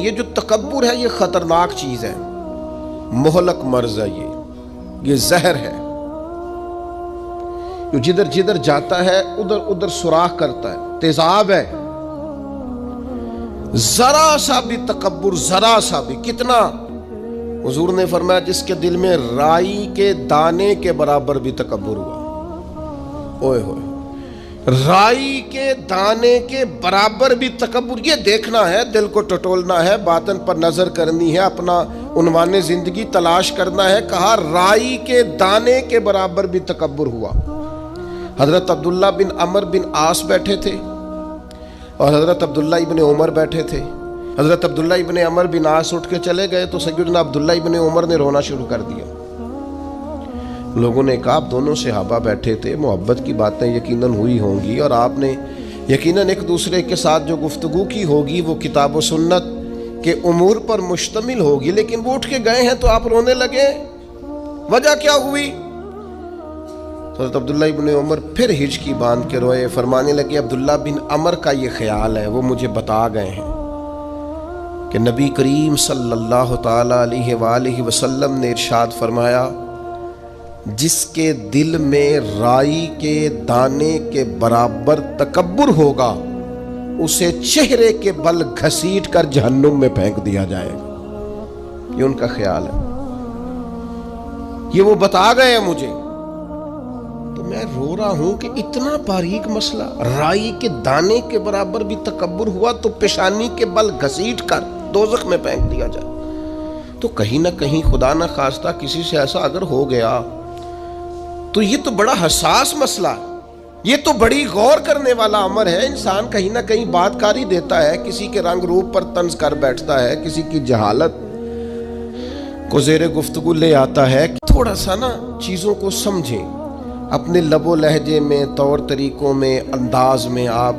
یہ جو تکبر ہے یہ خطرناک چیز ہے، مہلک مرض ہے، یہ زہر ہے، جو جدھر جدھر جاتا ہے ادھر ادھر سوراخ کرتا ہے، تیزاب ہے۔ ذرا سا بھی تکبر، ذرا سا بھی، کتنا؟ حضور نے فرمایا جس کے دل میں رائی کے دانے کے برابر بھی تکبر ہوا، اوئے ہوئے، رائی کے دانے کے برابر بھی تکبر، یہ دیکھنا ہے، دل کو ٹٹولنا ہے، باطن پر نظر کرنی ہے، اپنا عنوان زندگی تلاش کرنا ہے۔ کہا رائی کے دانے کے برابر بھی تکبر ہوا۔ حضرت عبداللہ بن عمر بن عاص بیٹھے تھے اور حضرت عبداللہ ابن عمر بیٹھے تھے۔ حضرت عبداللہ ابن عمر بن عاص اٹھ کے چلے گئے تو سیدنا عبداللہ ابن عمر نے رونا شروع کر دیا۔ لوگوں نے کہا آپ دونوں صحابہ بیٹھے تھے، محبت کی باتیں یقیناً ہوئی ہوں گی اور آپ نے یقیناً ایک دوسرے کے ساتھ جو گفتگو کی ہوگی وہ کتاب و سنت کے امور پر مشتمل ہوگی، لیکن وہ اٹھ کے گئے ہیں تو آپ رونے لگے، وجہ کیا ہوئی؟ حضرت عبداللہ ابن عمر پھر ہچکی باندھ کے روئے، فرمانے لگے عبداللہ بن عمر کا یہ خیال ہے، وہ مجھے بتا گئے ہیں کہ نبی کریم صلی اللہ تعالی علیہ وآلہ وسلم نے ارشاد فرمایا جس کے دل میں رائی کے دانے کے برابر تکبر ہوگا اسے چہرے کے بل گھسیٹ کر جہنم میں پھینک دیا جائے گا۔ یہ ان کا خیال ہے، یہ وہ بتا گئے ہیں مجھے۔ تو میں رو رہا ہوں کہ اتنا باریک مسئلہ، رائی کے دانے کے برابر بھی تکبر ہوا تو پیشانی کے بل گھسیٹ کر دوزخ میں پھینک دیا جائے۔ تو کہیں نہ کہیں خدا نہ خواستہ کسی سے ایسا اگر ہو گیا تو یہ تو بڑا حساس مسئلہ ہے، یہ تو بڑی غور کرنے والا امر ہے۔ انسان کہیں نہ کہیں بات کاری دیتا ہے، کسی کے رنگ روپ پر طنز کر بیٹھتا ہے، کسی کی جہالت کو زیر گفتگو لے آتا ہے۔ تھوڑا سا نا چیزوں کو سمجھیں، اپنے لب و لہجے میں، طور طریقوں میں، انداز میں آپ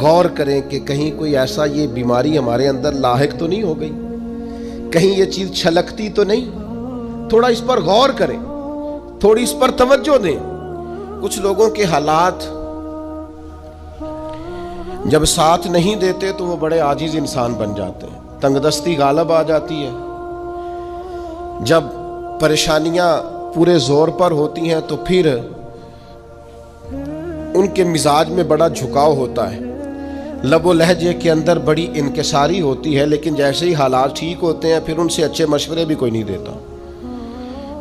غور کریں کہ کہیں کوئی ایسا یہ بیماری ہمارے اندر لاحق تو نہیں ہو گئی، کہیں یہ چیز چھلکتی تو نہیں۔ تھوڑا اس پر غور کریں، تھوڑی اس پر توجہ دیں۔ کچھ لوگوں کے حالات جب ساتھ نہیں دیتے تو وہ بڑے عاجز انسان بن جاتے ہیں، تنگ دستی غالب آ جاتی ہے۔ جب پریشانیاں پورے زور پر ہوتی ہیں تو پھر ان کے مزاج میں بڑا جھکاؤ ہوتا ہے، لب و لہجے کے اندر بڑی انکساری ہوتی ہے، لیکن جیسے ہی حالات ٹھیک ہوتے ہیں پھر ان سے اچھے مشورے بھی کوئی نہیں دیتا،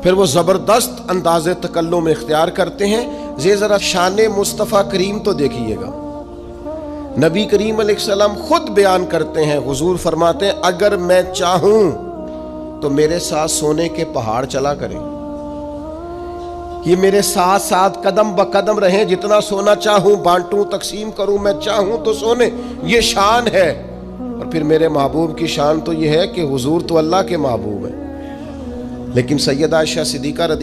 پھر وہ زبردست انداز تکلم اختیار کرتے ہیں۔ ذرا شان مصطفیٰ کریم تو دیکھیے گا، نبی کریم علیہ السلام خود بیان کرتے ہیں، حضور فرماتے ہیں اگر میں چاہوں تو میرے ساتھ سونے کے پہاڑ چلا کریں، یہ میرے ساتھ ساتھ قدم بقدم رہیں، جتنا سونا چاہوں بانٹوں تقسیم کروں، میں چاہوں تو سونے، یہ شان ہے۔ اور پھر میرے محبوب کی شان تو یہ ہے کہ حضور تو اللہ کے محبوب ہیں، لیکن سیدہ عائشہ صدیقہ رضی